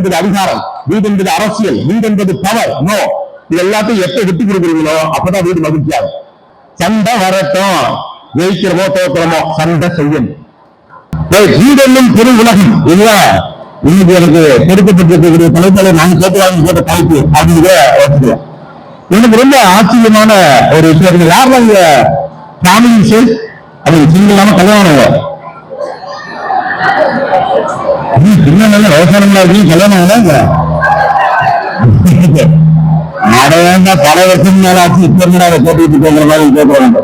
என்பது அதிகாரம், வீடு என்பது அரசியல், வீடு என்பது பவர். நோ, இது எல்லாத்தையும் எப்ப விட்டு கொடுக்குறீங்களோ அப்பதான் வீடு மகிழ்ச்சியாகும். சண்டை வரட்டும், ஜெயிக்கிறோமோ தோக்கிறோமோ சண்டை செய்யும். வீடு என்னும் பெரு உலகம் இல்ல. இன்னைக்கு எனக்கு கொடுக்கப்பட்டிருக்கக்கூடிய தலைப்புகளை நான் கேட்ட தலைப்பு அப்படிங்கிற வச்சுக்கிறேன். எனக்கு ரொம்ப ஆச்சரியமான ஒரு விஷயம். யாரெல்லாம் இங்க ஃபேமிலி விஷயம் அது சிங்கிளாம கல்யாணம் சின்ன விவசாயங்களா இருக்கு கல்யாணம் பல வருஷம் மேல ஆச்சு. இப்ப அதை கேட்டுட்டு இருக்கிற மாதிரி கேட்கிறாங்க.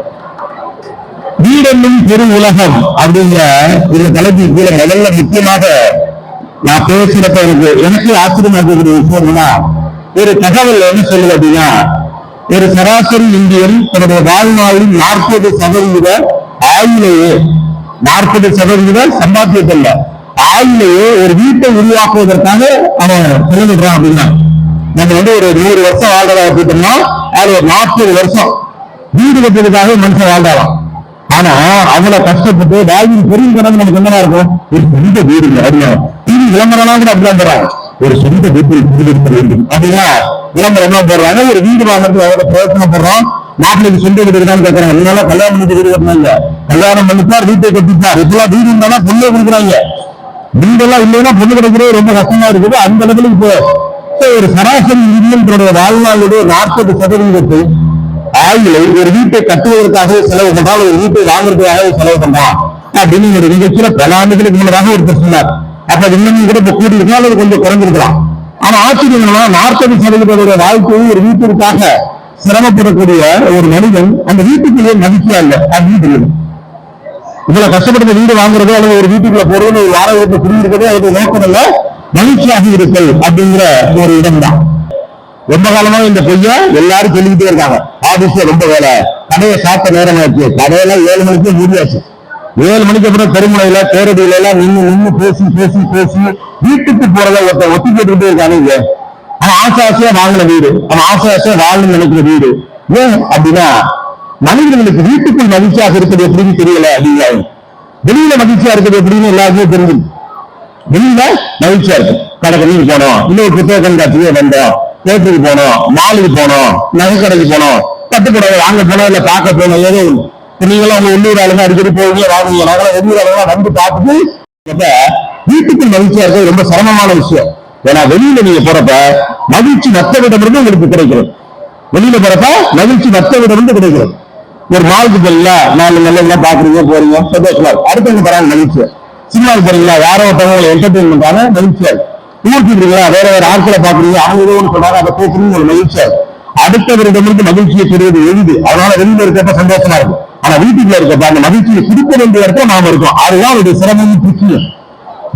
வீடு என்னும் பெரு உலகம் அப்படிங்கிற இந்த தலைப்பு கீழே முதல்ல முக்கியமாக நான் பேசுறப்ப எனக்கு ஆச்சரியமாக்கக்கூடிய விஷயம்னா, ஒரு தகவல் என்ன சொல்லுது அப்படின்னா, ஒரு சராசரி இந்தியன் தன்னுடைய வாழ்நாளில் 40% ஆயுளையே, 40% சம்பாத்தியத்தில் ஆயுளையே ஒரு வீட்டை உருவாக்குவதற்காக அவன் செலவிடுறான். அப்படின்னா நம்ம ஒரு 100 வருஷம் வாழ்றதா போட்டோம்னா அது ஒரு 40 வருஷம் வீடு கட்டுறதுக்காக மனுஷன் வாழ்றான். ஆனா அவ்வளவு கஷ்டப்பட்டு வாழ்வின் பெரிய கணக்கு நமக்கு என்னவா இருக்கும், ஒரு சொந்த வீடு அப்படின்னா டிவி விளம்பரம் கூட அப்படிதான் போறாங்க. ஒரு சொந்த வீட்டில் வீடு இருக்க வேண்டும் அப்படின்னா விளம்பரம் என்ன போடுறாங்க, ஒரு வீடு வாங்குறதுக்கு அவ்வளவு பிரயோஜனப்படுறோம். நாட்டுக்கு சொந்த வீடு இருக்கான்னு கேட்கறாங்க. இதனால கல்யாணம் பண்ணி வீடு கட்டினாங்க, கல்யாணம் பண்ணிப்பார் வீட்டை கட்டிப்பார். இப்பெல்லாம் வீடு இருந்தாலும் பொண்ணு கொடுக்குறாங்க. வீடெல்லாம் இல்லைன்னா பொண்ணு கிடைக்கிறது ரொம்ப கஷ்டமா இருக்குது. அந்த அளவுக்கு இப்போ ஒரு சராசரி இந்தியனுடைய வாழ்நாளுடைய 40% ஆயுளை ஒரு வீட்டை கட்டுவதற்காக செலவு பண்றால், ஒரு வீட்டை வாங்குறதுக்காக செலவு பண்றான் அப்படின்னு ஒரு நிகழ்ச்சியில பல ஆண்டுகளுக்கு முன்னதாக ஒருத்தர் சொன்னார். அப்ப இன்னமும் கூட இப்ப கூடி இருக்கலாம், அது கொஞ்சம் குறைஞ்சிருக்கலாம். ஆனா ஆச்சரியம்னா 40% வாழ்க்கையை ஒரு வீட்டிற்காக சிரமப்படக்கூடிய ஒரு மனிதன் அந்த வீட்டுக்குள்ளே மகிழ்ச்சியா இல்லை அப்படின்னு தெரியும். இவ்வளவு கஷ்டப்பட்ட வீடு வாங்குறதோ அல்லது ஒரு வீட்டுக்குள்ள போறதோ ஒரு வார வீட்டை குடியிருக்கிறதோ அதோட நோக்கம் இல்ல, மகிழ்ச்சியாக இருக்கல் அப்படிங்கிற ஒரு இடம் தான். ரொம்ப காலமா இந்த பொய்ய எல்லாரும் சொல்லிக்கிட்டே இருக்காங்க. ஆபீஸ்ல ரொம்ப வேலை, கடையை சாப்பிட்ட நேரம் ஆச்சு, கடையெல்லாம் 7 மணிக்கு மூடியாச்சு. 7 மணிக்கு அப்புறம் தெருமுனையில பேரடியில எல்லாம் நின்று பேசி பேசி பேசி வீட்டுக்கு போறத ஒத்தி கேட்டுக்கிட்டே இருக்காங்க. அவன் ஆசையா வாங்கின வீடு, அவன் ஆசையா வாழணும்னு நினைக்கிற வீடு. ஏன் அப்படின்னா மனிதர்களுக்கு வீட்டுக்குள் மகிழ்ச்சியாக இருக்கிறது எப்படின்னு தெரியல அப்படின்னா, வெளியில மகிழ்ச்சியா இருக்கிறது எப்படின்னு எல்லாருக்குமே தெரிஞ்சு. வெளியில மகிழ்ச்சியா இருக்கு, கடைக்கு போனோம், இன்னொரு புத்தக கண்காட்சியே வந்தோம், தேட்டருக்கு போனோம், மாலுக்கு போனோம், நகை கடைக்கு போனோம், பட்டுப்புடவை வாங்க போனோம், இல்ல பார்க்க போனோம், ஏதோ நீங்களும் உங்க உள்ளூர் ஆளுங்க அடிக்கடி போவீங்க வாங்குவீங்க, நாங்களும் வெளியூர் ஆளுங்க வந்து பார்த்துட்டு வீட்டுக்கு மகிழ்ச்சியா இருக்கிறது ரொம்ப சிரமமான விஷயம். ஏன்னா வெளியில நீங்க போறப்ப மகிழ்ச்சி மற்றவிடமிருந்து உங்களுக்கு கிடைக்கிறது. வெளியில போறப்ப மகிழ்ச்சி மற்றவிடமிருந்து கிடைக்கிறது. ஒரு மாலுக்கு போறீங்களா, 4 நல்ல பாக்குறீங்க போறீங்க சந்தோஷமா இருக்கு, அடுத்தவங்க தராங்க மகிழ்ச்சி. சினிமாவுக்கு போறீங்களா, யாரோ ஒருத்தவங்க என்டர்டெயின் பண்றாங்க மகிழ்ச்சியா இருக்கு. ஊருக்கு இருக்கீங்களா, வேற வேற ஆட்களை பாக்குறீங்க, அவங்க ஏதோ ஒன்று சொல்றாங்க, அதை பேசுறீங்க ஒரு மகிழ்ச்சியா இருக்கு. அடுத்தவரிடமிருந்து மகிழ்ச்சியை பெறுவது எளிது, அதனால வெளியில இருக்கப்ப சந்தோஷமா இருக்கும். ஆனா வீட்டுக்குள்ள இருக்கப்ப அந்த மகிழ்ச்சியை குடிக்க வேண்டிய இடத்துல நாம இருக்கோம். அதுதான் அவருடைய சிரமமும் பிரச்சனையும்.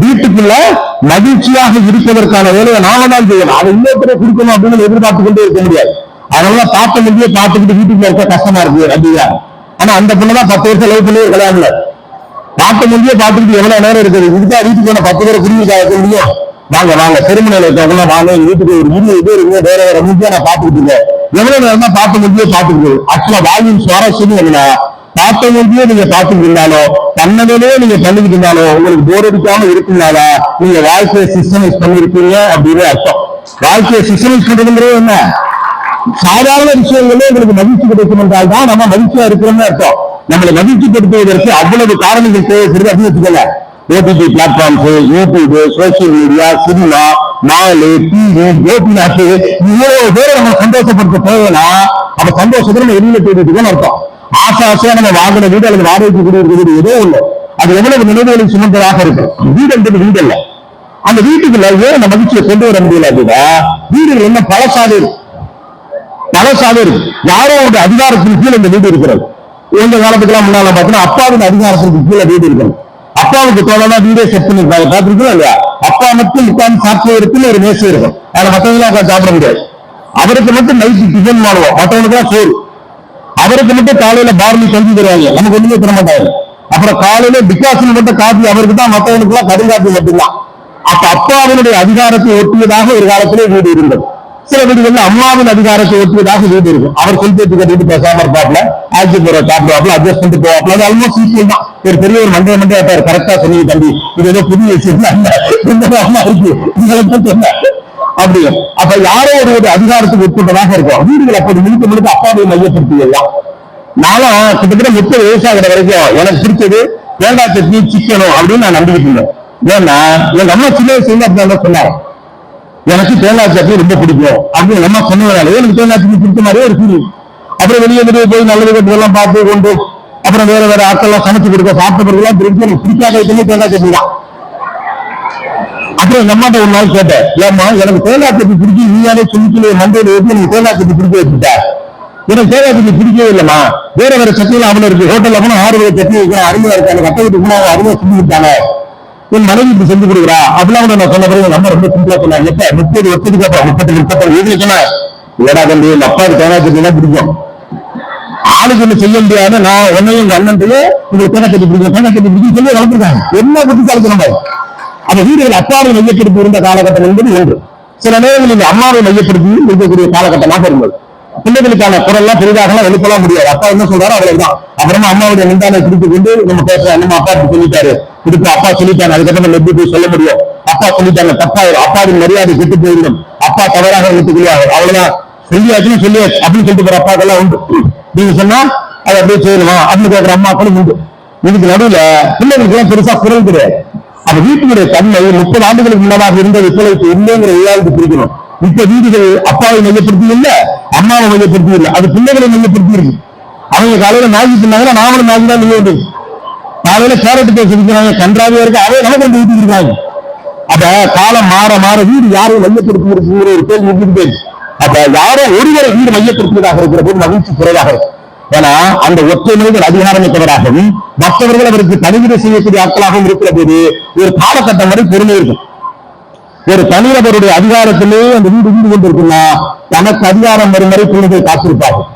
வீட்டுக்குள்ள மகிழ்ச்சியாக இருப்பதற்கான வேலையை நாம தான் செய்யணும். அதை இன்னொருத்தரை குடிக்கணும் அப்படின்னு எதிர்பார்த்து கொண்டே இருக்க முடியாது. அதனால பார்த்த முடியே பார்த்துக்கிட்டு வீட்டுக்குள்ள இருக்க கஷ்டமா இருக்கு அப்படின்னா. ஆனா அந்த பொண்ணுதான் 10 வருஷம் லவ் பண்ணி கல்யாணம் இல்ல, பார்த்த முடியே பார்த்துக்கிட்டு எவ்வளவு நேரம் இருக்குது. இதுதான் வீட்டுக்கு போன 10 பேரை குடிக்க வைக்க முடியும். வாங்க வாங்க திருமணையில இருக்கவங்க வாங்க, எங்க வீட்டுக்கு ஒரு 20 பேர் இருக்கு, வேற வேற முடிஞ்சா நான் பார்த்துக்கிட்டு இருக்கேன். எவ்வளவு நேரம் தான் பார்த்த முடியே பார்த்துக்கிட்டு. ஆக்சுவலா வாழ்வின் சுவாரஸ்யம் என்னன்னா, பார்த்த முடியே நீங்க பார்த்துக்கிட்டு இருந்தாலும் தன்னவே நீங்க பண்ணிக்கிட்டு இருந்தாலும் உங்களுக்கு போர் அடிக்காம இருக்குனால நீங்க வாழ்க்கையை சிஸ்டமைஸ் பண்ணிருக்கீங்க அப்படின்னு அர்த்தம். வாழ்க்கையை சிஸ்டமைஸ் பண்றதுங்கிறது என்ன, சாதாரண விஷயங்களே உங்களுக்கு மகிழ்ச்சி கிடைக்கும் என்றால் தான் நம்ம மகிழ்ச்சியா இருக்கிறோம்னு அர்த்தம். நம்மளை மகிழ்ச்சிப்படுத்துவதற்கு அவ்வளவு காரணங்கள் தேவைப்படுது அப்படின்னு வச்சுக்கல. OTT platforms, YouTube, social media, cinema, mall, TV, Gopinath, இவ்வளவு பேரை நம்ம சந்தோஷப்படுத்த தேவைன்னா நம்ம சந்தோஷத்துல நம்ம வெளியில தேடிட்டு அர்த்தம். ஆசையா நம்ம வாங்கின வீடு அல்லது வாடகைக்கு குடியிருக்கிறது ஏதோ ஒண்ணு, அது எவ்வளவு நினைவுகளை சுமந்ததாக இருக்கு. வீடு என்பது வீடு அல்ல. அந்த வீட்டுக்குள்ள ஏன் அந்த மகிழ்ச்சியை கொண்டு வர முடியல அப்படின்னா வீடுகள் என்ன பழசாவே இருக்கு, பழசாவே இருக்கு. யாரோ ஒரு அதிகாரத்தின் கீழே இந்த வீடு இருக்கிறது. எந்த காலத்துக்கெல்லாம் முன்னால பார்த்தீங்கன்னா அப்பாவின் அதிகாரத்திற்கு கீழே வீடு இருக்கிறது. அப்பாவுக்கு தோழனா வீடே செட் பண்ணிருப்பாங்க, பார்த்துருக்கோம் இல்லையா. அப்பா மட்டும் உட்கார்ந்து சாப்பிடுவதற்கு ஒரு மேசை இருக்கும், அதுல மற்றவங்க உட்காந்து சாப்பிட முடியாது. அவருக்கு மட்டும் நைட்டு டிஃபன் பண்ணுவோம், மற்றவங்களுக்கு தான் சோறு. அவருக்கு மட்டும் காலையில பார்லி செஞ்சு தருவாங்க, நமக்கு ஒண்ணுமே தர மாட்டாங்க. அப்புறம் காலையில டிகாஷன் மட்டும் காப்பி அவருக்கு தான், மற்றவனுக்கு எல்லாம் கடுங்காப்பி மட்டும்தான். அப்ப அப்பாவினுடைய அதிகாரத்தை ஒட்டியதாக ஒரு காலத்திலே வீடு இருந்தது. சில வீடுகள்ல அம்மாவின் அதிகாரத்தை ஒட்டுவதாக வீடு இருக்கும். அவர் சொல் பேச்சு கட்டிட்டு பேசாம இருப்பாப்ல, ஆட்சி போற சாப்பிடுவாப்ல, அட்ஜஸ்ட் பண்ணிட்டு போவாப்ல. அது ஆல்மோஸ்ட் ஈக்குவல் தான். ஒரு பெரிய ஒரு மண்டே ஆட்டார். கரெக்டா சொன்னீங்க தம்பி, இது ஏதோ புதிய விஷயம் அம்மா இருக்கு சொன்ன அப்படியே. அப்ப யாரோ ஒரு அதிகாரத்துக்கு உட்பட்டதாக இருக்கும் வீடுகள். அப்படி முழுக்க அப்பாவை மையப்படுத்தியெல்லாம் நானும் கிட்டத்தட்ட 30 வயசாக வரைக்கும் எனக்கு பிடிச்சது தேங்காய் சட்னி சிக்கனும் அப்படின்னு நான் நம்பிக்கிட்டு இருந்தேன். ஏன்னா எங்க அம்மா சின்ன வயசுல அப்படி சொன்னாங்க, எனக்கு தேங்காய் சட்னி ரொம்ப பிடிக்கும் அப்படின்னு நம்ம சொன்னதுனால எனக்கு தேங்காய் சட்னி பிடிச்ச மாதிரியே ஒரு ஃபீலிங். அப்புறம் வெளியே போய் நல்லது கட்டுதெல்லாம் பார்த்து கொண்டு அப்புறம் வேற ஆட்கள்லாம் சமைச்சு கொடுக்க சாப்பிட்ட பிறகுலாம் தெரிஞ்சு எனக்கு பிடிக்காத தேங்காய் சட்னி தான். அப்புறம் எங்க அம்மாட்ட ஒரு நாள் கேட்டேன், ஏமா எனக்கு தேங்காய் சட்னி பிடிக்கும், நீயானே சொல்லி மண்டையில ஏற்றி எனக்கு தேங்காய் சட்னி பிடிக்க வச்சுட்ட. எனக்கு தேங்காய் சட்னி பிடிக்கவே இல்லைம்மா, வேற சட்னிலாம் அவ்வளவு இருக்கு, ஹோட்டல்ல போனா 6 வகை சட்னி வைக்கிறேன், அருமையா இருக்கு, எனக்கு கட்ட வீட்டு போனா அருமையா செஞ்சு கொடுத்தாங்க, என் மனைவி இப்படி செஞ்சு கொடுக்குறா அப்படிலாம் கூட நான் சொன்ன பிறகு நம்ம ரொம்ப சிம்பிளா சொன்னாங்க. எப்ப 30 வருஷத்துக்கு அப்புறம் 30 வீட்டுல சொன்னேன், இல்லடா தம்பி எங்க அப்பாவுக்கு தேங்காய் சட்னி தான் பிடிக்கும், ஆளுக்கு ஒண்ணு செய்ய முடியாது, நான் உன்னையும் எங்க அண்ணன்றையே உங்களுக்கு தேங்காய் சட்னி பிடிக்கும் சொல்லி வளர்த்துருக்காங்க. என்ன புத்திசாலித்தனம் நம்ம. அந்த வீடுகள் அப்பாவை மையப்படுத்தி இருந்த காலகட்டம் என்பது ஒன்று. சில நேரங்களில் அம்மாவை மையப்படுத்தி இருக்கக்கூடிய காலகட்டமாக இருந்தது. பிள்ளைகளுக்கான குரல்லாம் பெரிதாக எழுப்பலாம் முடியாது. அப்பா என்ன சொல்றாரோ அவ்வளவுதான். அப்புறமா அம்மாவுடைய நிந்தானை பிடித்துக் கொண்டு நம்ம பேசுறோம், நம்ம அப்பா சொல்லிட்டாரு, இதுக்கு அப்பா சொல்லிட்டாங்க, அதுக்கப்புறம் நம்ம எப்படி போய் சொல்ல முடியும், அப்பா சொல்லிட்டாங்க தப்பாயிரும், அப்பாவின் மரியாதை கெட்டு போயிடும், அப்பா தவறாக எடுத்துக்கொள்ளாரு, அவ்வளவுதான் சொல்லியாச்சுன்னு சொல்லியாச்சு அப்படின்னு சொல்லிட்டு போற அப்பாக்கெல்லாம் உண்டு. நீங்க சொன்னா அதை அப்படியே செய்யணுமா அப்படின்னு கேட்கிற அம்மாக்களும் உண்டு. இதுக்கு நடுவுல பிள்ளைகளுக்கு எல்லாம் பெருசா குரல் கிடையாது. அப்ப வீட்டுடைய தன்மை 30 ஆண்டுகளுக்கு முன்னதாக இருந்தது இப்பொழுது இல்லைங்கிற விவாதத்தை பிரிக்கணும். இப்ப வீடுகள் அப்பாவை மையப்படுத்தி இல்ல, அம்மாவை மையப்படுத்தி இல்லை, அது பிள்ளைகளை மையப்படுத்தி இருக்கு. அவங்க காலையில மேகி பண்ணாங்கன்னா நாமளும் மேகி தான் நீங்க காலையில கேரட் பேச இருக்கிறாங்க, கன்றாவே இருக்கு, அவே நமக்கு வந்து வீட்டுக்கு இருக்காங்க. அப்ப காலம் மாற வீடு யாரும் மையப்படுத்தி இருக்குங்கிற ஒரு கேள்வி இருக்கு. அப்ப யாரோ ஒருவரை வீடு மையப்படுத்துவதாக இருக்கிற போது மகிழ்ச்சி குறைவாக இருக்கு. ஏன்னா அந்த ஒற்றை மனிதர் அதிகாரமிக்கவராகவும் மற்றவர்கள் அவருக்கு தனிவிட செய்யக்கூடிய ஆட்களாகவும் இருக்கிற போது ஒரு காலகட்டம் வரை பொறுமை இருக்கும். ஒரு தனிநபருடைய அதிகாரத்திலே அந்த வீடு இருந்து கொண்டிருக்குன்னா தனக்கு அதிகாரம் வரும் வரை பிள்ளைகள் காத்திருப்பார்கள்,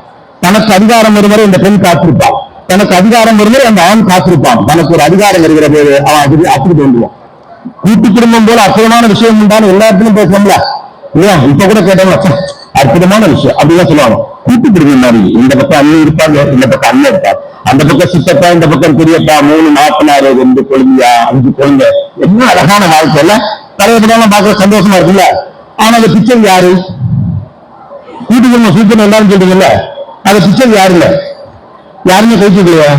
தனக்கு அதிகாரம் வரும் வரை அந்த பெண் காத்திருப்பாள், தனக்கு அதிகாரம் வரும் வரை அந்த ஆண் காத்திருப்பான். தனக்கு ஒரு அதிகாரம் வருகிற போது அவன் அப்படி தோன்றுவான். கூட்டு குடும்பம் போல அற்புதமான விஷயம் உண்டான எல்லா இடத்துலையும் பேசணும்ல இல்லையா? இப்ப கூட கேட்டோம்ல அற்புதமான விஷயம் அப்படிதான் சொல்லுவாங்க. கூட்டு குடும்பம் மாதிரி இந்த பக்கம் அண்ணன் இருப்பாங்க, இந்த பக்கம் அண்ணன் இருப்பார், அந்த பக்கம் சித்தப்பா, இந்த பக்கம் பெரியப்பா, 3 நாத்தனார், 2 குழந்தையா, 5 குழந்தை, என்ன அழகான வாழ்க்கையில தலைவப்படம் பார்க்க சந்தோஷமா இருக்குல்ல. ஆனா அந்த பிக்சர் யாரு? கூட்டு குடும்பம் சூப்பர் எல்லாரும் சொல்றீங்கல்ல, அந்த பிக்சர் யாருங்க? யாருமே கைச்சுக்கலையா?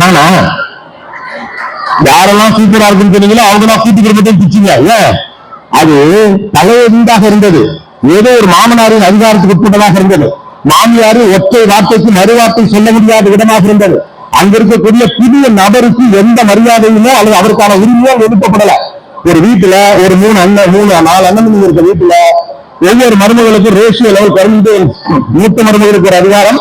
நானா? யாரெல்லாம் சூப்பரா இருக்குன்னு சொன்னீங்களோ அவங்கதான் கூட்டு குடும்பத்தையும் பிச்சுங்க. ஏன் அது தலைவீடாக இருந்தது, ஏதோ ஒரு மாமனாரின் அதிகாரத்துக்கு உட்பட்டதாக இருந்தது, மாமியாரு ஒற்றை வார்த்தைக்கு மறுவார்த்தை சொல்ல முடியாத விதமாக இருந்தது. அங்க இருக்கக்கூடிய புதிய நபருக்கு எந்த மரியாதையுமோ அல்லது அவருக்கான உரிமையோ எழுப்பப்படல. ஒரு வீட்டுல ஒரு 3 அண்ணன் 4 அண்ணன் இருக்க வீட்டுல ஒவ்வொரு மருமகளுக்கும் ரேஷியோ லெவல் குறைந்து, மூத்த மருமகளுக்கு ஒரு அதிகாரம்,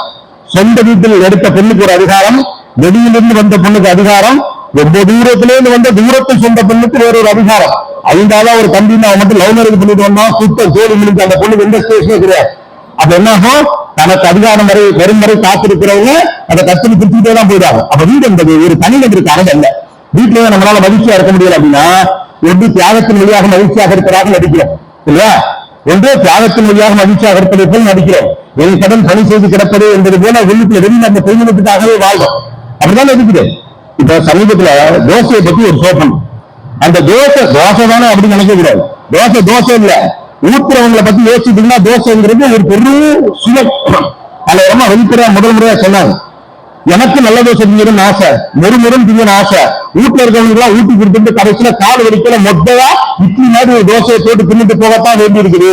சொந்த வீட்டில் எடுத்த பெண்ணுக்கு ஒரு அதிகாரம், வெளியிலிருந்து வந்த பெண்ணுக்கு அதிகாரம், ரொம்ப தூரத்திலிருந்து வந்த தூரத்தை சொந்த பெண்ணுக்கு வேறொரு அதிகாரம். 5ஆவது ஒரு தம்பின்னு அவன் மட்டும் லவ் மேரேஜ் பண்ணிட்டு வந்தான், சுத்த ஜோடி மினிக்கு அந்த பொண்ணுக்கு எந்த ஸ்டேஷனே கிடையாது. அப்ப என்ன ஆகும்? தனக்கு அதிகாரம் வரை வரும் வரை காத்திருக்கிறவங்க அதை கஷ்டம் பிடிச்சுட்டே தான் போயிடாங்க. அப்ப வீடு என்பது ஒரு தனிநபருக்கு அறந்த அல்ல. வீட்டுல நம்மளால மகிழ்ச்சியா இருக்க முடியல அப்படின்னா ஒன்று தியாகத்தின் வழியாக மகிழ்ச்சியாக இருப்பதாக நடிக்கிறோம் இல்லையா? ஒன்று தியாகத்தின் வழியாக மகிழ்ச்சியாக இருப்பதை போல் நடிக்கிறோம். என் கடன் பணி செய்து கிடப்பது என்பது போல உள்ளுக்குள்ள வெளியில் அந்த பெண்களுக்காகவே வாழ்றோம். அப்படிதான் இருக்குது. இப்ப சமீபத்துல தோசையை பத்தி ஒரு சோப்பம், அந்த தோசை தானே அப்படி நினைக்க கூடாது. தோசை இல்ல, ஊத்துறவங்களை பத்தி யோசிச்சுட்டீங்கன்னா தோசைங்கிறது ஒரு பெரிய சுலம். அதுல ரொம்ப வெளிப்படையா முதல் முறையா சொன்னாங்க, எனக்கு நல்ல தோசை திங்கணும்னு ஆசை, முறுமுறும் திங்கன்னு ஆசை, வீட்டுல இருக்கவங்க எல்லாம் ஊட்டி கொடுத்துட்டு கடைசியில கால் வலிக்கல மொத்தமா இட்லி மாதிரி ஒரு தோசையை போட்டு தின்னுட்டு போகத்தான் வேண்டி இருக்குது.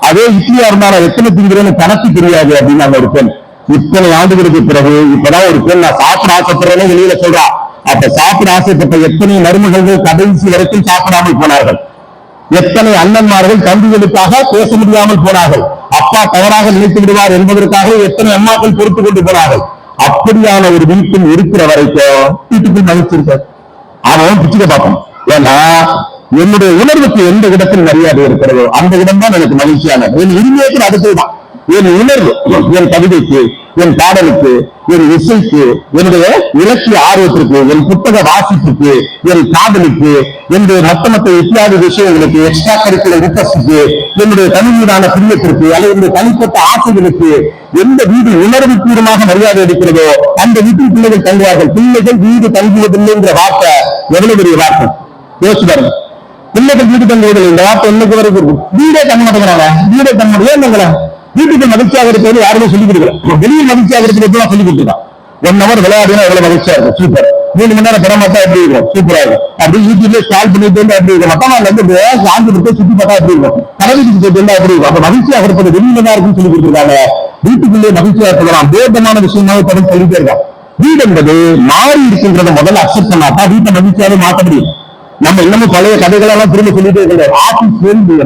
அதே இட்லியா இருந்தாலும் எத்தனை திங்கிறேன்னு கணக்கு தெரியாது அப்படின்னு நாங்க ஒரு பெண். இத்தனை ஆண்டுகளுக்கு பிறகு இப்பதான் ஒரு பெண் நான் சாப்பிட ஆசைப்படுறேன்னு வெளியில சொல்றா. அப்ப சாப்பிட ஆசைப்பட்ட எத்தனை மருமகள் கடைசி வரைக்கும் சாப்பிடாமல் போனார்கள், எத்தனை அண்ணன்மார்கள் தம்பிகளுக்காக பேச முடியாமல் போனார்கள், அப்பா தவறாக நினைத்து விடுவார் என்பதற்காக எத்தனை அம்மாக்கள் பொறுத்து கொண்டு போனார்கள். அப்படியான ஒரு வீட்டில் இருக்கிற வரைக்கும் வீட்டுக்குள் மகிழ்ச்சி இருக்க அவன் பிச்சுக்க பார்ப்போம். ஏன்னா என்னுடைய உணர்வுக்கு எந்த இடத்தில் மரியாதை இருக்கிறதோ அந்த இடம் தான் எனக்கு மகிழ்ச்சியானது. என் உரிமைக்கு அடுத்ததுதான் என் உணர்வு. என் கவிதைக்கு, என் பாடலுக்கு, என் இசைக்கு, என்னுடைய இலக்கிய ஆர்வத்திற்கு, என் புத்தக வாசிப்புக்கு, என் காதலுக்கு, என்னுடைய மத்த இத்தியாதி விஷயங்களுக்கு, எக்ஸ்ட்ரா கரிக்குலர் இன்ட்ரெஸ்டுக்கு, என்னுடைய தமிழ் மீதான பிரியத்திற்கு அல்லது என்னுடைய தனிப்பட்ட ஆசைகளுக்கு எந்த வீடு உணர்வு பூர்வமாக மரியாதை அளிக்கிறதோ அந்த வீட்டில் பிள்ளைகள் தங்குவார்கள். பிள்ளைகள் வீடு தங்குவதில்லைங்கிற வார்த்தை எவ்வளவு பெரிய வார்த்தை யோசிச்சு பாருங்க. பிள்ளைகள் வீடு தங்குவதில்லை இந்த வார்த்தை என்னைக்கு வரைக்கும் இருக்கும். வீடே தங்க மாட்டேங்கிறாங்க, வீடே தங்க மாட்டேங்க. வீட்டுக்கு மகிழ்ச்சியாக இருப்பது யாருமே சொல்லிக் கொடுக்கல. வெளியில் மகிழ்ச்சியாக இருக்கிறது சொல்லிக் கொடுக்கலாம். 1 hour விளையாடுனா எவ்வளவு மகிழ்ச்சியா இருக்கும், சூப்பர். 3 மணி நேரம் பெறமாட்டா எப்படி இருக்கும், சூப்பரா இருக்கும். அப்படி யூடியூப்ல ஸ்டால் பண்ணிட்டு வந்து அப்படி இருக்கும். மொத்தமா வந்து சாந்தி விட்டு சுத்தி பார்த்தா எப்படி இருக்கும், கடவுளுக்கு போயிட்டு இருந்தா எப்படி இருக்கும். அப்ப மகிழ்ச்சியாக இருப்பது வெளியில தான் இருக்குன்னு சொல்லி கொடுத்துருக்காங்க. வீட்டுக்குள்ளே மகிழ்ச்சியாக இருக்கலாம் வேதமான விஷயமாவே தொடர்ந்து சொல்லிட்டே இருக்காங்க. வீடு என்பது மாறி இருக்குங்கிறத முதல்ல அக்செப்ட் பண்ணாட்டா வீட்டை மகிழ்ச்சியாவே மாற்ற முடியும். நம்ம இன்னமும் பழைய கதைகளெல்லாம் திரும்ப சொல்லிட்டே இருக்கிறோம். ஆபீஸ்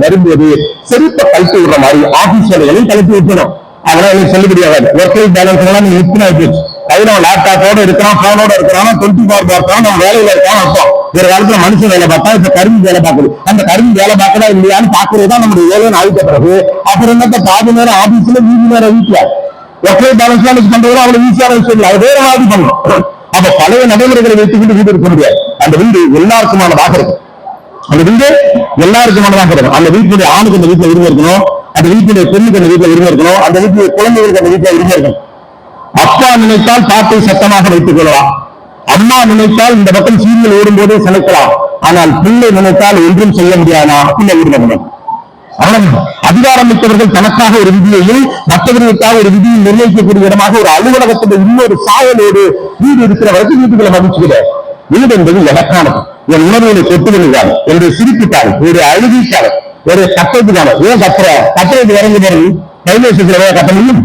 வரும்போது செருப்பை கழித்து விடுற மாதிரி ஆபீஸ் வேலைகளையும் கழித்து விட்டுணும். அதெல்லாம் எனக்கு சொல்லிப்படி ஆகாது. ஒர்க் லைஃப் பேலன்ஸ் எல்லாம் நீங்க விற்பனை ஆயிடுச்சு. கையில லேப்டாப்போட இருக்கிறான், போனோட இருக்கிறான், 24 பார்க்கலாம், நம்ம வேலையில இருக்கான் அர்த்தம். ஒரு காலத்துல மனுஷன் வேலை பார்த்தா இப்ப கரும்பு வேலை பார்க்குது. அந்த கரும்பு வேலை பார்க்கறா இல்லையான்னு பாக்குறதுதான் நம்முடைய வேலைன்னு ஆகிட்ட பிறகு அப்புறம் என்னத்த பாதி நேரம் ஆபீஸ்ல மீதி நேரம் வீட்டுல ஒர்க் லைஃப் பேலன்ஸ் பண்றதும் அவ்வளவு ஈஸியான விஷயம் இல்லை. அது வேற மாதிரி பண்ணும். அப்ப பழைய நடைமுறைகளை வைத்துக்கிட்டு வீடு இருக்க முடியாது. அந்த வீடு எல்லாருக்குமானதாக இருக்கும். அந்த வீடு எல்லாருக்குமானதாக இருக்கும். அந்த வீட்டுடைய ஆணுக்கு அந்த வீட்டுல உரிமை இருக்கணும், அந்த வீட்டுடைய பெண்ணுக்கு அந்த வீட்டுல உரிமை இருக்கணும், அந்த வீட்டுடைய குழந்தைகளுக்கு அந்த வீட்டுல உரிமை இருக்கணும். அப்பா நினைத்தால் பாட்டை சத்தமாக வைத்துக் கொள்ளலாம், அம்மா நினைத்தால் இந்த பக்கம் சீரியல் ஓடும் போதே சமைக்கலாம். ஆனால் பிள்ளை நினைத்தால் ஒன்றும் செய்ய முடியாதா, பிள்ளை உரிமை. அதிகாரம் மிக்கவர்கள் தனக்காக ஒரு விதியையும் மற்றவர்களுக்காக ஒரு விதியை நிர்ணயிக்கக்கூடிய இடமாக ஒரு அலுவலகத்தில் இன்னொரு சாயலோடு வீடு இருக்கிற வரைக்கும் வீட்டுகளை மகிழ்ச்சிக்கிற வீடு என்பது எனக்கானது. என் உணர்வுகளை கொட்டுவதற்கான, என்னுடைய சிரிப்புக்கான, ஒரு அழுகைக்கான, ஒரு கட்டத்துக்கான. ஏன் கட்டுறது இறங்கி போறது ரயில்வே ஸ்டேஷன்ல கட்ட முடியும்?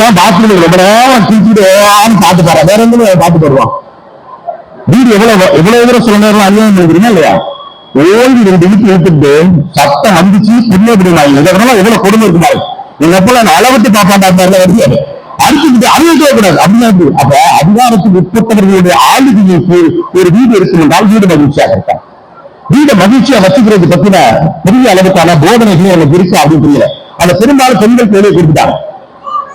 ஏன் பாத்ரூம் ரொம்ப நேரம் தூக்கிட்டு பார்த்து போற வேற எந்த பார்த்து போடுவான். வீடு எவ்வளவு தூரம் சில நேரம் அநியாயம் நினைக்கிறீங்க இல்லையா? ஓய்வு 2 வீட்டு இழுத்துட்டு சத்தம் வந்துச்சு புண்ணே விடுவாங்க. இதனால எவ்வளவு கொடுமை இருக்குமாரு. நீங்க எப்ப அளவட்டு பாப்பாண்டா வருது அடிச்சுக்கிட்டு அழுகவே கூடாது அப்படின்னு. அப்ப அதிகாரத்துக்கு உட்பட்டவர்களுடைய ஆளுகைக்கு ஒரு வீடு இருக்கும் என்றால் வீடு மகிழ்ச்சியாக இருக்காங்க. வீடை மகிழ்ச்சியா வச்சுக்கிறது பத்தின பெரிய அளவுக்கான போதனைகள் எனக்கு இருக்கு அப்படின்னு தெரியல. அந்த பெரும்பாலும் பெண்கள் வேலையை கொடுத்துட்டாங்க.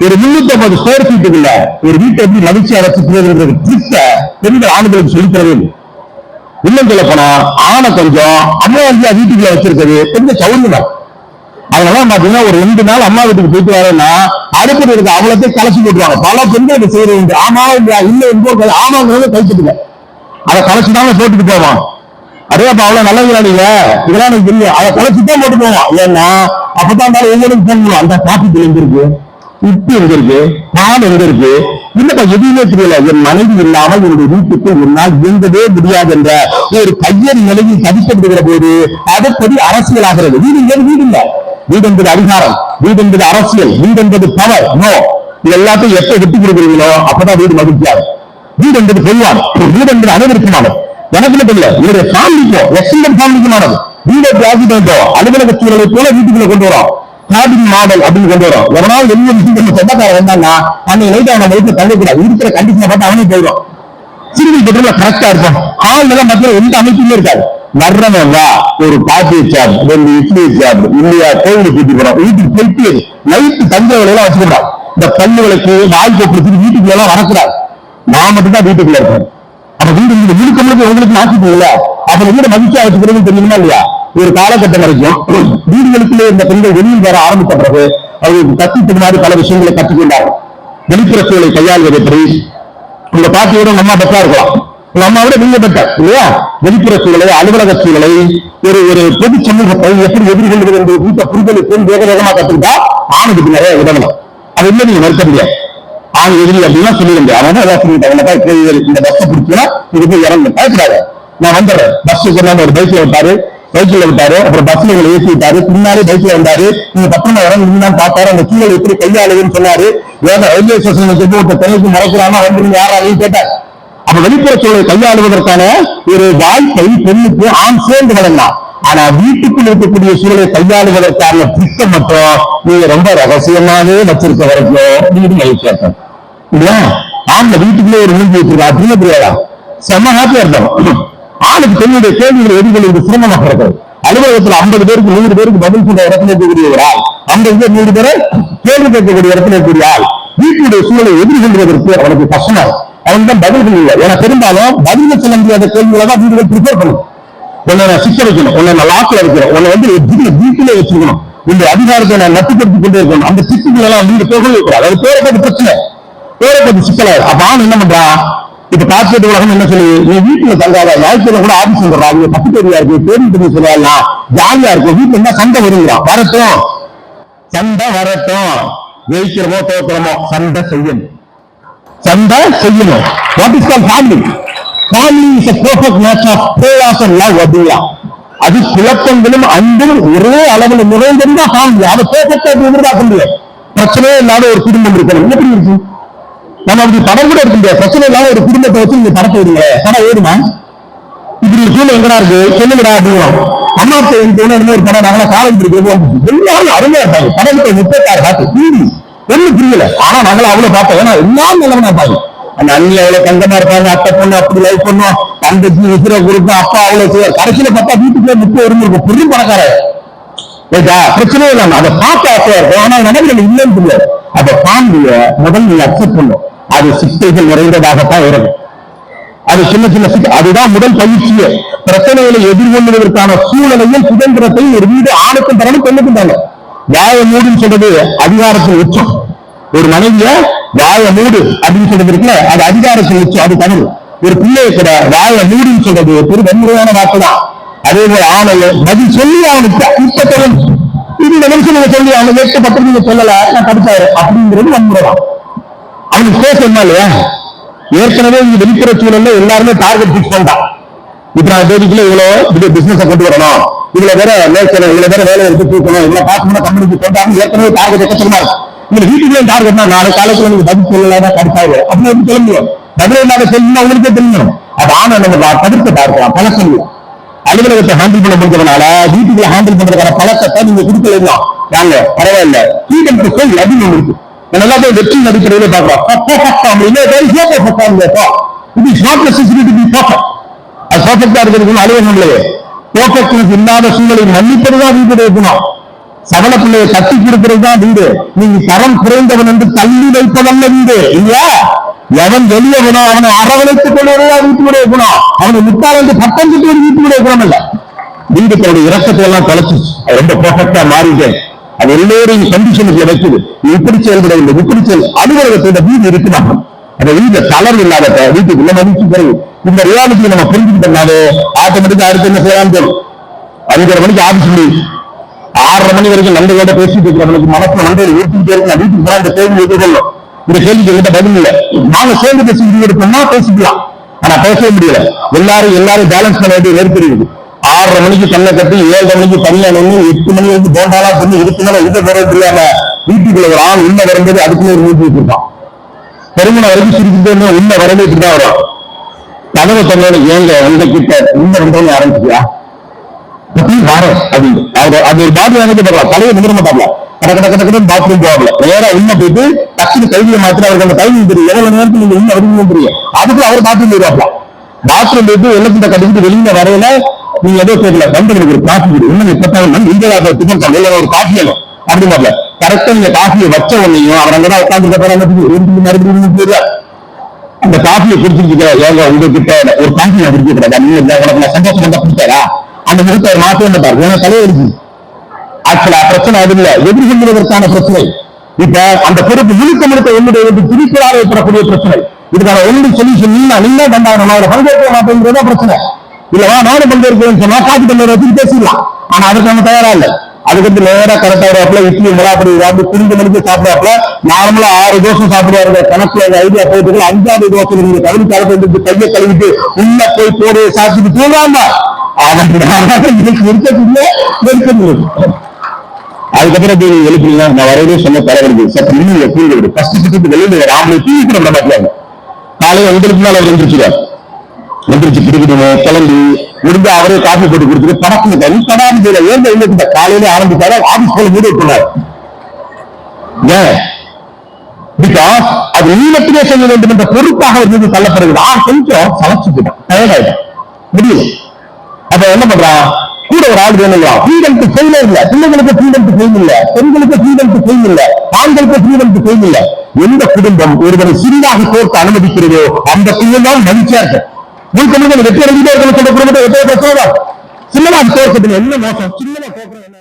ஒரு 350 ஸ்கொயர் ஃபீட்டுக்குள்ள ஒரு வீட்டை எப்படி மகிழ்ச்சியா வச்சுக்கிறது ட்ரிக்க பெண்கள் ஆண்களுக்கு சொல்லித்தரவே இல்லை. இன்னும் சொல்ல போனா ஆணை கொஞ்சம் அம்மா வீட்டுக்குள்ள வச்சிருக்கிறது கொஞ்சம் சௌரியமா. அதனால பாத்தீங்கன்னா ஒரு 2 நாள் அம்மா வீட்டுக்கு போயிட்டு வரேன்னா அடுப்பது இருக்க அவ்வளோத்தையும் கலசி போட்டுருவாங்க. பல பெண்கள் இதை செய்யறது உண்டு. ஆமா இல்லையா, இல்ல என்பது ஆமாங்கிறத கைப்பற்றுங்க, அதை கலச்சுதாங்க போட்டுட்டு போவான். அதே அப்ப அவ்வளவு நல்லதுலாம் இல்ல, இதெல்லாம் எனக்கு தெரியும், அதை கலச்சுதான் போட்டு போவான். ஏன்னா அப்பதான் ஒவ்வொரு போகணும். அந்த காப்பீட்டு எங்க இருக்கு, உப்பு எங்க இருக்கு, பால் எங்க இருக்கு, இல்லப்பா எதுவுமே தெரியல. என் மனைவி இல்லாமல் என்னுடைய வீட்டுக்கு என்னால் இயங்கவே முடியாது என்ற ஒரு கையறி நிலையில் தவிக்கப்படுகிற போது அதற்படி அரசியலாகிறது. வீடு வீடு இல்ல, வீடு என்பது அதிகாரம், வீடு என்பது அரசியல், வீடு என்பது பவர். நோ, இது எல்லாத்தையும் எப்ப விட்டு கொடுக்குறீங்களோ அப்பதான் வீடு மகிழ்ச்சியாகும். வீடு என்பது பொதுவானது, வீடு என்பது அனைவருக்குமானது. எனக்கு தெரியல, என்னுடைய ஃபேமிலிக்கும் எக்ஸலன்ட் ஃபேமிலிக்குமானது. வீடு எப்படி ஆக்கிட்டோ அலுவலக சூழலை போல வீட்டுக்குள்ள கொண்டு வரோம். கார்டிங் மாடல் அப்படின்னு கொண்டு வரும். எவனாலும் வெளியே சொந்தக்காரன் வந்தாங்கன்னா அன்னைக்கு நைட்டு அவனை வீட்டுல தங்கக்கூடாது. இருக்கிற கண்டிஷனை பார்த்து அவனே போயிடும். சிறுவில் பெட்ரோல கரெக்டா இருக்கும். ஆள் எல்லாம் மத்திய எந்த அமைப்புமே இருக்காது. வர்றவன் வா, ஒரு காஃபி சாப், 2 இட்லி சாப், இல்லையா கோவிலுக்கு கூட்டி போறோம். வீட்டுக்கு போயிட்டு நைட்டு தங்க வேலையெல்லாம் வச்சுக்கூடாது. இந்த பல்லுகளுக்கு வாய் போக்குறதுக்கு வீட்டுக்குள்ள எல்லாம் வரக்கூடாது. நான் மட்டும் தான் வீட்டுக்குள்ள இருக்கேன். அப்ப வீடு முழுக்க முழுக்க உங்களுக்கு மாற்றி போகல. அப்ப வீட மகிழ்ச்சியா வச்சுக்கிறது தெரியுமா இல்லையா? ஒரு காலகட்டம் வரைக்கும் வீடுகளுக்குள்ளே இந்த பெண்கள் வெளியில் வர ஆரம்பித்த பிறகு அவர்களுக்கு கத்திட்டு மாதிரி பல விஷயங்களை கற்றுக்கொண்டார்கள். வெளிப்புற சூழலை கையாள்வது எப்படி, உங்க பாட்டியோட நம்ம பெற்றா இருக்கலாம், உங்க அம்மாவோட நீங்க பெற்ற இல்லையா? வெளிப்புற சூழலை, அலுவலக சூழலை, ஒரு பொது சமூகத்தை எப்படி எதிர்கொள்வது என்று வீட்டை புரிதலுக்கு வேக வேகமா கற்றுக்கிட்டா ஆணுக்கு நிறைய உதவணும். அது இல்லை நீங்க மறுக்க முடியாது. ஆண் எதிரி அப்படின்னா சொல்லிட முடியாது. அவன் ஏதாவது சொல்லிட்டாங்க, இந்த பஸ்ஸை பிடிச்சா இது போய் இறங்க பயப்படாத, நான் வந்துடுறேன். பஸ் ஒரு பைக்ல விட்டாரு, சைக்கிள்ல விட்டாரு, அப்புறம் பஸ்ல ஏற்றி விட்டாரு, பின்னாலே பைக்ல வந்தாரு. நீங்க பக்கமா இறங்கிதான் பார்த்தாரு, அந்த சூழல் எப்படி கையாளுதுன்னு சொன்னாரு. ரயில்வே ஸ்டேஷனுக்கு ஒருத்த பெண்ணுக்கு மறைக்கிறானா வந்து யாராலையும் கேட்டார். அப்ப வெளிப்புற சூழலை கையாளுவதற்கான ஒரு வாய்ப்பை பெண்ணுக்கு ஆண் சேர்ந்து வழங்கலாம். ஆனா வீட்டுக்குள் இருக்கக்கூடிய சூழலை கையாளுவதற்கான திட்டம் மட்டும் நீங்க ரொம்ப ரகசியமாவே வச்சிருக்க வரைக்கும் வீடு மகிழ்ச்சியா இல்லையா? ஆண்ல வீட்டுக்குள்ளே ஒரு மூஞ்சி வச்சிருக்கா அப்படின்னு தெரியாதா? செம்ம ஹாப்பியா இருந்தாலும் ஆளுக்கு பெண்ணுடைய கேள்விகளை எதிர்கொள்வது சிரமமாக இருக்கிறது. அலுவலகத்தில் 50 பேருக்கு 100 பேருக்கு பதில் சொல்ற இடத்துல இருக்கக்கூடிய ஒரு ஆள், 50 பேர் 100 பேரை கேள்வி கேட்கக்கூடிய இடத்துல இருக்கக்கூடிய ஆள், வீட்டுடைய சூழலை எதிர்கொள்வதற்கு அவனுக்கு கஷ்டம். அவன் தான் பதில்கள் இல்லை. ஏன்னா பெரும்பாலும் பதில் சொல்ல முடியாத கேள்விகளை தான் வீடுகள் ப்ரிப்பேர் பண்ணும். உன்னை நான் சிக்க வைக்கணும், உன்னை நான் லாக்கில் வைக்கணும், உன்னை வந்து வீட்டிலே வச்சுக்கணும், இந்த அதிகாரத்தை நான் நட்டுப்படுத்திக் கொண்டே இருக்கணும். அந்த சிக்கல்கள் எல்லாம் வீடு போகவே கூடாது. அதாவது பேரை பத்தி பிரச்சனை, பேரை பத்தி சிக்கலாது. அப்ப அவன் என்ன பண்றான்? இப்ப கார்பரேட் உலகம் என்ன சொல்லி, நீ வீட்டுல தங்காத, ஞாயிற்றுக்கிழமை கூட ஆபீஸ் வந்துடுறாங்க, பக்கத்தேரியா இருக்கு, பேருந்து சொல்லலாம், ஜாலியா இருக்கும், வீட்டுல இருந்தா சண்டை வருகிறான். வரட்டும், சண்டை வரட்டும், ஜெயிக்கிறமோ தோக்கிறமோ சண்டை செய்யணும், சண்டை செய்யணும். What is called family? Family is a perfect match of chaos and love. அப்படியா? அது குழப்பங்களும் அன்பும் ஒரே அளவில் நிறைந்திருந்தா ஃபேமிலி. அதை perfect ஆ எதிர்பார்க்க முடியாது. பிரச்சனையே இல்லாத ஒரு குடும்பம் இருக்கணும். எப்படி இருக்கு? நம்ம அப்படி படம் கூட இருக்க முடியாது. பிரச்சனை இல்லாத ஒரு குடும்பத்தை வச்சு நீங்க படத்தை விடுங்க, படம் ஏறுமா? இப்படி ஒரு சூழ்நிலை எங்கடா இருக்கு சொல்லுங்கடா அப்படிங்கிறோம். அம்மா அப்பா என்ன ஒரு படம் நாங்களா காலேஜ் படிக்கிறோம், எல்லாரும் அருமையா இருப்பாங்க. படத்தை 36 காட்டு டிவி ஒன்னும் புரியல. ஆனா நாங்களும் அவ்வளவு பார்த்தோம். ஏன்னா எல்லாரும் நல்லவனா இருப்பாங்க. அந்த அண்ணி அவ்வளவு தங்கமா இருப்பாங்க, அத்தை பொண்ணு அப்படி லைஃப் பண்ணுவோம், தங்கச்சி விசிற கொடுக்கும், அப்பா அவ்வளவு செய்வார். கடைசியில பார்த்தா வீட்டுக்குள்ள 30 இருக்கும், பெரிய பணக்கார. பிரச்சனையே இல்லாம அதை பார்த்து ஆசையா இருக்கும். ஆனா நடக்கிற இல்லைன்னு தெரியாது. அப்ப ஃபேமிலிய முதல் நீங்க அக்செப்ட் பண்ணும். அது சிக்தைகள் நிறைந்ததாகத்தான் இருக்கும். அது சின்ன சின்ன அதுதான் முதல் பயிற்சியே. பிரச்சனைகளை எதிர்கொள்வதற்கான சூழலையும் சுதந்திரத்தையும் ஒரு வீடு ஆணுக்கும் தரணும், பெண்ணுக்கும் தரணும். வாய மூடுன்னு சொல்றது அதிகாரத்தின் உச்சம். ஒரு மனைவிய வாய மூடு அப்படின்னு சொல்றது இருக்குல்ல, அது அதிகாரத்தின் உச்சம், அது தவறு. ஒரு பிள்ளையை கூட வாய மூடுன்னு சொல்றது ஒரு வன்முறையான வார்த்தை தான். அதே போல ஆணைய பதில் சொல்லி அவனுக்கு இப்பத்தவன் இது இந்த மனுஷன் சொல்லி அவனுக்கு 8-10 நீங்க சொல்லல நான் தடுத்தாரு அப்படிங்கிறது வன்முறை தான். அவனுக்கு பேசணுமா இல்லையா? ஏற்கனவே இங்க வெளிப்புற சூழல்ல எல்லாருமே டார்கெட் பிக்ஸ் பண்ணிட்டான். இப்ப நான் தேதிக்குள்ள இவ்வளவு பிசினஸ் கொண்டு வரணும், இதுல வேற மேற்கணும், இதுல வேற வேலை எடுத்து தூக்கணும், இதுல காசு கம்பெனிக்கு கொண்டாங்க. ஏற்கனவே டார்கெட் எக்கச்சக்கமா இருக்கும். இதுல வீட்டுக்குள்ளே டார்கெட்னா நாளை காலத்துல நீங்க பதில் சொல்லலாம் கடுத்தாரு அப்படின்னு எப்படி சொல்ல முடியும்? பதில் இல்லாத சொல்லணும் உங்களுக்கே தெரிஞ்சிடும். அது ஆனா நம்ம தவிர்க்க இருக்கலாம். பல சொல்லலாம் அலுவலகத்தை ஹேண்டில் பண்ண முடிஞ்சதுனால வீட்டுக்குள்ள ஹேண்டில் பண்றதுக்கான பழக்கத்தை நீங்க கொடுக்கலாம். நாங்க பரவாயில்ல ஃப்ரீடம் டு செல் அப்படின்னு ஒன்று இருக்கு. எல்லாத்தையும் வெற்றி அடிப்படையில பாக்குறோம். இல்லாத சூழலை மன்னிப்பதுதான் வீடு இருக்கணும். சபல பிள்ளையை கட்டி கொடுக்கிறதுதான் வீடு. நீங்க தரம் குறைந்தவன் என்று தள்ளி வைப்பதல்ல வீடு. இல்லையா? எவன் வெளியே போனோம் அவனை அரவணைத்துக் கொள்வதா வீட்டுடைய குணம். அவனை முட்டாள் என்று பட்டம் கிட்டு வீட்டுடைய குணம் இல்ல. வீடு தன்னுடைய இறக்கத்தை எல்லாம் தொலைச்சு ரொம்ப பெர்ஃபெக்டா மாறிட்டேன். அது எல்லோரையும் கண்டிஷனுக்கு வைக்குது. இப்படி செயல்படவில்லை, இப்படி செயல் அலுவலகத்தோட வீடு இருக்குதான். அந்த வீடு தளர்வு இல்லாத வீட்டுக்குள்ள மதிச்சு குறைவு. இந்த ரியாலிட்டியை நம்ம புரிஞ்சுக்கிட்டோம்னாலே ஆட்டோமேட்டிக்கா அடுத்து என்ன செய்யலாம் தெரியும். 5:30 மணிக்கு ஆபீஸ் முடியும், 6:30 மணி வரைக்கும் நண்பர்களோட பேசிட்டு இருக்கிறவங்களுக்கு மனசுல நண்பர்கள் ஊட்டிக்கிட்டே இருக்கு. வீட்டுக்கு போனா இந்த கேள்வி எதிர்கொள்ளும். இந்த கேள்விக்கு எங்கிட்ட பதில் இல்லை. நாங்க சேர்ந்து பேசி எடுப்போம்னா பேசிக்கலாம். ஆனா பேசவே முடியல. எல்லாரும் பேலன்ஸ் பண்ண வேண்டிய நெருக்கடி இருக்கு. 6:30 மணிக்கு கண்ணை கட்டி 7:30 மணிக்கு தனியா நின்று 8 மணி வரைக்கும் போண்டாலா சொல்லி இருக்குனால இதை வர்றது இல்லாம வீட்டுக்குள்ள ஒரு ஆள் உள்ள வரும்போது அதுக்குள்ள ஒரு வீட்டு வச்சிருக்கான். பெருமனை வரைக்கும் சிரிக்கிட்டு உள்ள வரவே இப்படிதான் வரும். கதவை சொன்னோட ஏங்க உங்ககிட்ட உள்ள வந்தோன்னு ஆரம்பிச்சியா வர அப்படின்னு அது ஒரு பாடி வாங்கிட்டு போகலாம். தலையை நிமிட மாட்டாங்க. கடற்கடை பாத்ரூம் போகல. நேரா உள்ள போயிட்டு டக்குனு கைதியை மாத்திர அவருக்கு அந்த டைமிங் தெரியும். எவ்வளவு நேரத்தில் நீங்க உள்ள வருவீங்க தெரியும். அதுக்கு அவர் பாத்ரூம் போயிருவாப்லாம். பாத்ரூம் போயிட்டு வெள்ளத்தை கட்டிக்கிட்டு வெளியில வரையில நீங்க ஏதோ கேட்கல வந்து எனக்கு ஒரு காஃபி கொடு. இன்னும் இப்பதான் இந்தியாவில் திட்டம் இல்லை ஒரு காஃபி வேணும் அப்படி வரல. கரெக்டா நீங்க காஃபியை வச்ச உடனேயும் அவர் அங்கதான் உட்காந்து மறுபடியும் போயிருவார். அந்த காஃபியை குடிச்சிருக்க ஏங்க உங்ககிட்ட ஒரு காஃபி நான் குடிக்க கூடாது. நீங்க உனக்கு நான் சந்தோஷம் வந்தா குடிச்சாரா? அந்த முகத்தை அவர் மாற்றவே மாட்டார். ஏன்னா தலையெடுச்சு. ஆக்சுவலா பிரச்சனை அது இல்ல, எதிர்கொள்வதற்கான பிரச்சனை. இப்ப அந்த பொறுப்பு முழுக்க என்னுடைய திருப்பலாக ஏற்படக்கூடிய பிரச்சனை. இதுக்கான ஒன்று சொல்யூஷன் நீங்க தண்டாக பங்கேற்க மாட்டேங்கிறதா பிரச்சனை. இல்லவா நானும் பங்கேற்கிறேன்னு சொன்னா காப்பி தண்ணீரை வச்சு பேசிடலாம். ஆனா அதுக்கு நம்ம தயாரா இல்லை. அதுக்கு வந்து நேரா கரெக்டா வருவாப்புல, இட்லி மிளாப்படி புரிஞ்ச மணிக்கு சாப்பிடுவாப்புல. நார்மலா 6 தோசை சாப்பிடுவாரு. கணக்குல ஐடியா போயிட்டு 5வது தோசை நீங்க கழுவி கலந்து கையை கழுவிட்டு உள்ள போய் போடு சாப்பிட்டு போடாம அதுக்கப்புறம் எழுப்பினா நான் வரவே சொன்ன தலைவருக்கு சற்று மின்னில தூங்கி விடு. ஃபர்ஸ்ட் வெளியில ராமலை தூக்கிட்டு நம்ம மாட்டாங்க. காலையில 9 நாள் அவர் எந்திரிச்சு பிடிக்கணும் கிளம்பி முடிஞ்ச அவரே காஃபி போட்டு கொடுத்துட்டு படக்குங்க கடாம ஏன் இல்லை காலையில ஆரம்பிச்சாரு. ஆபீஸ் போல மூடி போனாரு. ஏன்? பிகாஸ் அது நீளத்திலே செய்ய வேண்டும் என்ற பொறுப்பாக ஒரு மீது தள்ளப்படுகிறது. கொஞ்சம் சமைச்சுக்கிட்டான், டயர்டாயிட்டான், முடியல. அப்ப என்ன பண்றான்? கூட ஒரு ஆள் வேணுங்களா? ஃப்ரீடம் டு ஃபெயில் இல்ல. பிள்ளைங்களுக்கு ஃப்ரீடம் டு ஃபெயில் இல்ல. பெண்களுக்கு ஃப்ரீடம் டு ஃபெயில் இல்ல. ஆண்களுக்கு ஃப்ரீடம் செய்ய இல்லை. எந்த குடும்பம் ஒருவரை சிறிதாக தோற்க அனுமதிக்கிறதோ அந்த குடும்பம் தான் மகிழ்ச்சியா இருக்கு. முழுக்க முழுக்க வெற்றி அடைஞ்சிட்டே இருக்கணும் சொல்ற குடும்பத்தை எத்தனை பிரச்சனை சின்னமாக தோற்கத்துல என்ன மோசம், சின்னமா தோற்கிறது என்ன